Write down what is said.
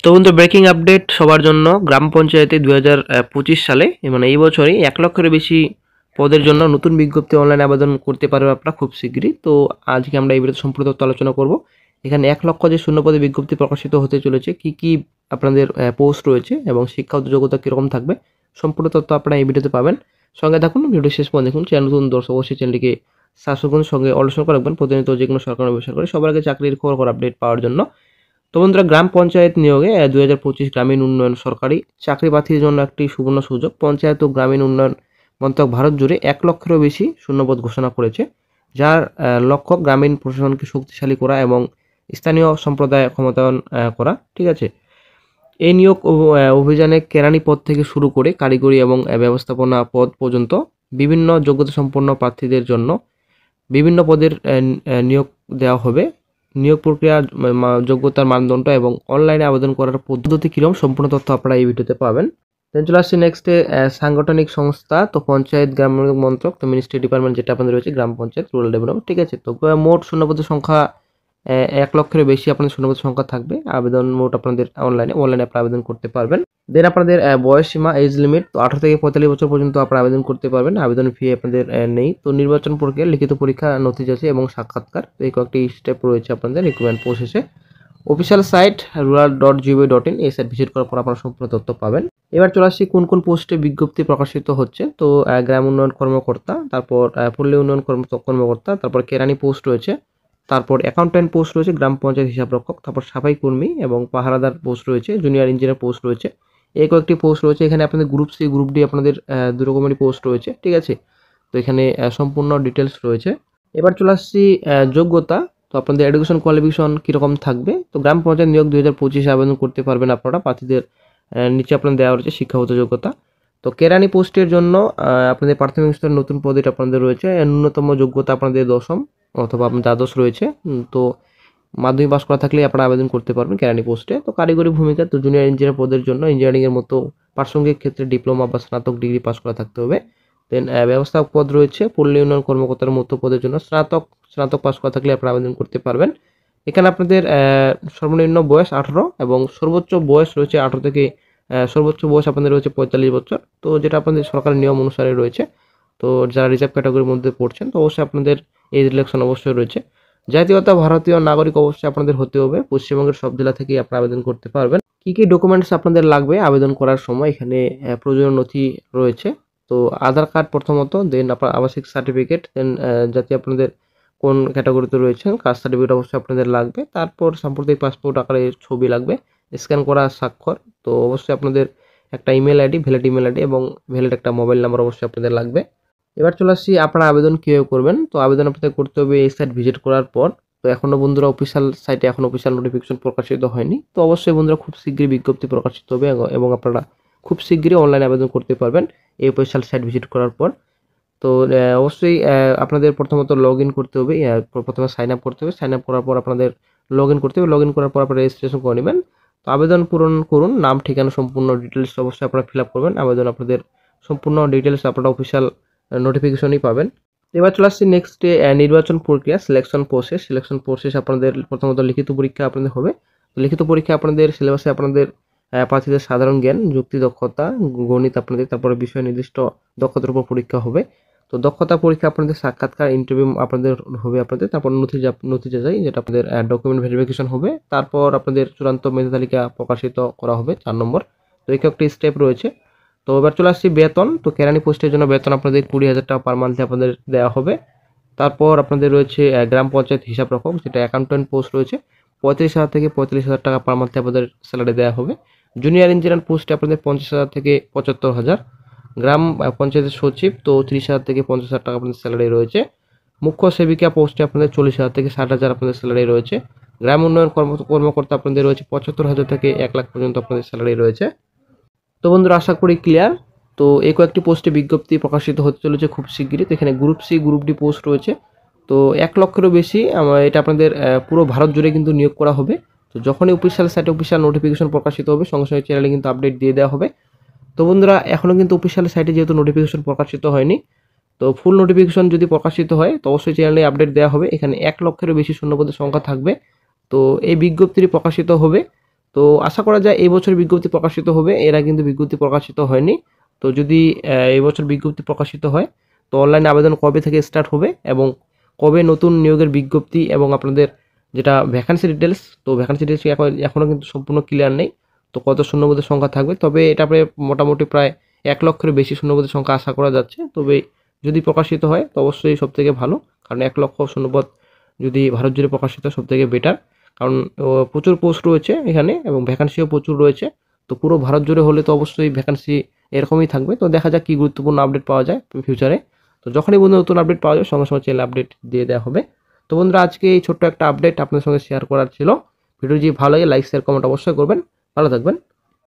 তো বন্ধু, breaking update সবার জন্য। গ্রাম পঞ্চায়েতে 2025 সালে মানে এই বছরই 1 লক্ষের বেশি পদের জন্য নতুন বিজ্ঞপ্তি অনলাইনে আবেদন করতে পারবে আপনারা খুব শীঘ্রই। তো আজকে আমরা এই ভিডিওতে সম্পূর্ণ তথ্য আলোচনা করব। এখানে 1 লক্ষ যে শূন্য পদে বিজ্ঞপ্তি প্রকাশিত হতে চলেছে, কি কি আপনাদের পোস্ট রয়েছে এবং শিক্ষাগত যোগ্যতা কীরকম থাকবে, সম্পূর্ণ তথ্য আপনারা এই ভিডিওতে পাবেন। সঙ্গে থাকুন, ভিডিও শেষ পর্যন্ত দেখুন। চ্যানেল নতুন দর্শক অবশ্যই চ্যানেলটিকে সাবস্ক্রাইব করুন, সঙ্গে অলসন করে রাখবেন প্রতিনিয়ত যে কোনো সরকারি বেসরকারি সবার আগে চাকরির খবর আপডেট পাওয়ার জন্য। তো বন্ধুরা, গ্রাম পঞ্চায়েত নিয়োগে 2025 গ্রামীণ উন্নয়ন সরকারি চাকরি প্রার্থীদের জন্য একটি সুবর্ণ সুযোগ। পঞ্চায়েত ও গ্রামীণ উন্নয়ন মন্ত্রক ভারত জুড়ে 1 লক্ষেরও বেশি শূন্যপদ ঘোষণা করেছে, যার লক্ষ্য গ্রামীণ প্রশাসনকে শক্তিশালী করা এবং স্থানীয় সম্প্রদায় ক্ষমতায়ন করা। ঠিক আছে, এই নিয়োগ অভিযানে কেরানি পদ থেকে শুরু করে কারিগরি এবং ব্যবস্থাপনা পদ পর্যন্ত বিভিন্ন যোগ্যতা সম্পন্ন প্রার্থীদের জন্য বিভিন্ন পদের নিয়োগ দেওয়া হবে। নিয়োগ প্রক্রিয়া, যোগ্যতার মানদণ্ড এবং অনলাইনে আবেদন করার পদ্ধতি কীরকম, সম্পূর্ণ তথ্য আপনারা এই ভিডিওতে পাবেন। দেন চলে আসছে নেক্সটে সাংগঠনিক সংস্থা। তো পঞ্চায়েত গ্রামীণ মন্ত্রক, তো মিনিস্ট্রি ডিপার্টমেন্ট যেটা আপনাদের রয়েছে, গ্রাম পঞ্চায়েত রুরাল ডেভেলপমেন্ট। ঠিক আছে, তো মোট শূন্যপদের সংখ্যা 1 লক্ষের বেশি আপনাদের শূন্যপদের সংখ্যা থাকবে। আবেদন মোট আপনাদের অনলাইনে আপনারা আবেদন করতে পারবেন। দেন আপনাদের বয়স সীমা, এজ লিমিট, তো 18 থেকে 45 বছর পর্যন্ত আপনারা আবেদন করতে পারবেন। আবেদন ফি আপনাদের নেই। তো নির্বাচন প্রক্রিয়া, লিখিত পরীক্ষা, নথি যাচাই এবং সাক্ষাৎকার, তো এই কয়েকটি স্টেপ রয়েছে আপনাদের রিক্রুটমেন্ট প্রসেসে। অফিসিয়াল সাইট rural.gov.in, এই সাইট ভিজিট করার পর আপনারা সম্পূর্ণ তথ্য পাবেন। এবার চলে আসছি কোন কোন পোস্টে বিজ্ঞপ্তি প্রকাশিত হচ্ছে। তো গ্রাম উন্নয়ন কর্মকর্তা, তারপর পল্লী উন্নয়ন কর্মকর্তা, তারপর কেরানি পোস্ট রয়েছে, তারপর অ্যাকাউন্ট্যান্ট পোস্ট রয়েছে, গ্রাম পঞ্চায়েত হিসাবরক্ষক, তারপর সাফাই কর্মী এবং পাহারাদার পোস্ট রয়েছে, জুনিয়র ইঞ্জিনিয়ার পোস্ট রয়েছে। এই কয়েকটি পোস্ট রয়েছে। এখানে আপনাদের গ্রুপ সি, গ্রুপ ডি আপনাদের দু রকমেরই পোস্ট রয়েছে। ঠিক আছে, তো এখানে সম্পূর্ণ ডিটেলস রয়েছে। এবার চলে আসছি যোগ্যতা। তো আপনাদের এডুকেশন কোয়ালিফিকেশন কীরকম থাকবে। তো গ্রাম পঞ্চায়েত নিয়োগ 2025 আবেদন করতে পারবেন আপনারা। প্রার্থীদের নিচে আপনাদের দেওয়া রয়েছে শিক্ষাগত যোগ্যতা। তো কেরানি পোস্টের জন্য আপনাদের প্রাথমিক স্তরের নতুন পদে আপনাদের রয়েছে ন্যূনতম যোগ্যতা আপনাদের দশম অথবা আপনার দ্বাদশ রয়েছে। তো মাধ্যমিক পাস করা থাকলে আপনারা আবেদন করতে পারবেন কেরানি পোস্টে। তো কারিগরি ভূমিকা, তো জুনিয়র ইঞ্জিনিয়ার পদের জন্য ইঞ্জিনিয়ারিংয়ের মতো প্রাসঙ্গিক ক্ষেত্রে ডিপ্লোমা বা স্নাতক ডিগ্রি পাস করা থাকতে হবে। দেন ব্যবস্থাপক পদ রয়েছে, পল্লী উন্নয়ন কর্মকর্তার মতো পদের জন্য স্নাতক পাস করা থাকলে আপনারা আবেদন করতে পারবেন। এখানে আপনাদের সর্বনিম্ন বয়স 18 এবং সর্বোচ্চ বয়স রয়েছে 18 থেকে সর্বোচ্চ বয়স আপনাদের রয়েছে 45 বছর। তো যেটা আপনাদের সরকারি নিয়ম অনুসারে রয়েছে। তো যারা রিজার্ভ ক্যাটাগরির মধ্যে পড়ছেন, তো অবশ্যই আপনাদের এই রিলেকশন অবশ্যই রয়েছে। জাতীয়তা ভারতীয় নাগরিক অবশ্যই আপনাদের হতে হবে। পশ্চিমবঙ্গের সব জেলা থেকেই আপনারা আবেদন করতে পারবেন। কি কি ডকুমেন্টস আপনাদের লাগবে আবেদন করার সময়, এখানে প্রয়োজনীয় নথি রয়েছে। তো আধার কার্ড প্রথমত, দেন আপনার আবাসিক সার্টিফিকেট, দেন যাতে আপনাদের কোন ক্যাটাগরিতে রয়েছেন কাস্ট সার্টিফিকেট অবশ্যই আপনাদের লাগবে। তারপর সাম্প্রতিক পাসপোর্ট আকারে ছবি লাগবে, স্ক্যান করা স্বাক্ষর। তো অবশ্যই আপনাদের একটা email ID, valid email ID এবং ভ্যালিড একটা মোবাইল নাম্বার অবশ্যই আপনাদের লাগবে। এবার চলে আসছি আপনারা আবেদন কীভাবে করবেন। তো আবেদন আপনাদের করতে হবে এই সাইট ভিজিট করার পর। তো এখনও বন্ধুরা অফিসিয়াল সাইটে অফিসিয়াল নোটিফিকেশন প্রকাশিত হয়নি। তো অবশ্যই বন্ধুরা খুব শীঘ্রই বিজ্ঞপ্তি প্রকাশিত হবে এবং আপনারা খুব শীঘ্রই অনলাইনে আবেদন করতে পারবেন এই অফিসিয়াল সাইট ভিজিট করার পর। তো অবশ্যই আপনাদের প্রথমত লগ ইন করতে হবে। প্রথমে সাইন আপ করতে হবে। সাইন আপ করার পর আপনাদের লগ ইন করতে হবে। লগ ইন করার পর আপনারা রেজিস্ট্রেশন করে নেবেন। তো আবেদন পূরণ করুন, নাম ঠিকানা সম্পূর্ণ ডিটেলস অবশ্যই আপনারা ফিল আপ করবেন। আবেদন আপনাদের সম্পূর্ণ ডিটেলস আপনারা অফিসিয়াল নোটিফিকেশনই পাবেন। এবার চলে আসছি নেক্সটে নির্বাচন প্রক্রিয়া, সিলেকশন প্রসেস। আপনাদের প্রথমত লিখিত পরীক্ষা আপনাদের হবে। তো লিখিত পরীক্ষা আপনাদের সিলেবাসে আপনাদের প্রার্থীদের সাধারণ জ্ঞান, যুক্তি দক্ষতা, গণিত আপনাদের, তারপরে বিষয় নির্দিষ্ট দক্ষতার উপর পরীক্ষা হবে। তো দক্ষতা পরীক্ষা আপনাদের, সাক্ষাৎকার ইন্টারভিউ আপনাদের হবে আপনাদের, তারপর নথি যাচাই যেটা আপনাদের ডকুমেন্ট ভেরিফিকেশন হবে। তারপর আপনাদের চূড়ান্ত মেধা তালিকা প্রকাশিত করা হবে 4 নম্বর। তো এই কয়েকটি স্টেপ রয়েছে। তো এবার চলে আসছি বেতন। তো কেরানি পোস্টের জন্য বেতন আপনাদের 20,000 টাকা পার মান্থে আপনাদের দেওয়া হবে। তারপর আপনাদের রয়েছে গ্রাম পঞ্চায়েত হিসাব রক্ষক, যেটা অ্যাকাউন্ট্যান্ট পোস্ট রয়েছে, 35,000 থেকে 45,000 টাকা পার মান্থে আপনাদের স্যালারি দেওয়া হবে। জুনিয়র ইঞ্জিনিয়ার পোস্টে আপনাদের 50,000 থেকে 75,000। গ্রাম পঞ্চায়েতের সচিব, তো 30,000 থেকে 50,000 টাকা আপনাদের স্যালারি রয়েছে। মুখ্য সেবিকা পোস্টে আপনাদের 40,000 থেকে 60,000 আপনাদের স্যালারি রয়েছে। গ্রাম উন্নয়ন কর্মকর্তা আপনাদের রয়েছে 75,000 থেকে 1 লাখ পর্যন্ত আপনাদের স্যালারি রয়েছে। তো বন্ধুরা, আশা করি ক্লিয়ার। তো এই কয়েকটি পোস্টে বিজ্ঞপ্তি প্রকাশিত হতে চলেছে খুব শিগগিরই। তো এখানে group C, group D post রয়েছে। তো 1 লক্ষেরও বেশি। এটা আপনাদের পুরো ভারত জুড়ে কিন্তু নিয়োগ করা হবে। তো যখনই অফিসিয়াল সাইটে অফিসিয়াল নোটিফিকেশন প্রকাশিত হবে, সঙ্গে সঙ্গে চ্যানেলে কিন্তু আপডেট দিয়ে দেওয়া হবে। তো বন্ধুরা, এখনও কিন্তু অফিসিয়াল সাইটে যেহেতু নোটিফিকেশন প্রকাশিত হয়নি, তো ফুল নোটিফিকেশন যদি প্রকাশিত হয় তো অবশ্যই চ্যানেলে আপডেট দেওয়া হবে। এখানে 1 লক্ষেরও বেশি শূন্যপদের সংখ্যা থাকবে। তো এই বিজ্ঞপ্তিটি প্রকাশিত হবে তো আশা করা যায় এই বছর বিজ্ঞপ্তি প্রকাশিত হবে, এরা কিন্তু বিজ্ঞপ্তি প্রকাশিত হয়নি। তো যদি এই বছর বিজ্ঞপ্তি প্রকাশিত হয় তো অনলাইনে আবেদন কবে থেকে স্টার্ট হবে এবং কবে নতুন নিয়োগের বিজ্ঞপ্তি এবং আপনাদের যেটা ভ্যাকান্সি ডিটেলস, তো ভ্যাকান্সি ডিটেলস এখনও কিন্তু সম্পূর্ণ ক্লিয়ার নেই। তো কত শূন্যপদের সংখ্যা থাকবে, তবে এটা মোটামুটি প্রায় 1 লক্ষের বেশি শূন্যপদের সংখ্যা আশা করা যাচ্ছে। তবে যদি প্রকাশিত হয় তো অবশ্যই সবথেকে ভালো, কারণ 1 লক্ষ শূন্যপদ যদি ভারত জুড়ে প্রকাশিত হয় সবথেকে বেটার। কারণ প্রচুর পোস্ট রয়েছে এখানে এবং ভ্যাকান্সিও প্রচুর রয়েছে। তো পুরো ভারত জুড়ে হলে তো অবশ্যই ভ্যাকান্সি এরকমই থাকবে। তো দেখা যাক কী গুরুত্বপূর্ণ আপডেট পাওয়া যায় ফিউচারে। তো যখনই বন্ধু নতুন আপডেট পাওয়া যায় সঙ্গে সঙ্গে চ্যানেল আপডেট দিয়ে দেওয়া হবে। তো বন্ধুরা, আজকে এই ছোট্ট একটা আপডেট আপনাদের সঙ্গে শেয়ার করার ছিল। ভিডিও যদি ভালো লাগে লাইক শেয়ার কমেন্ট অবশ্যই করবেন। ভালো থাকবেন।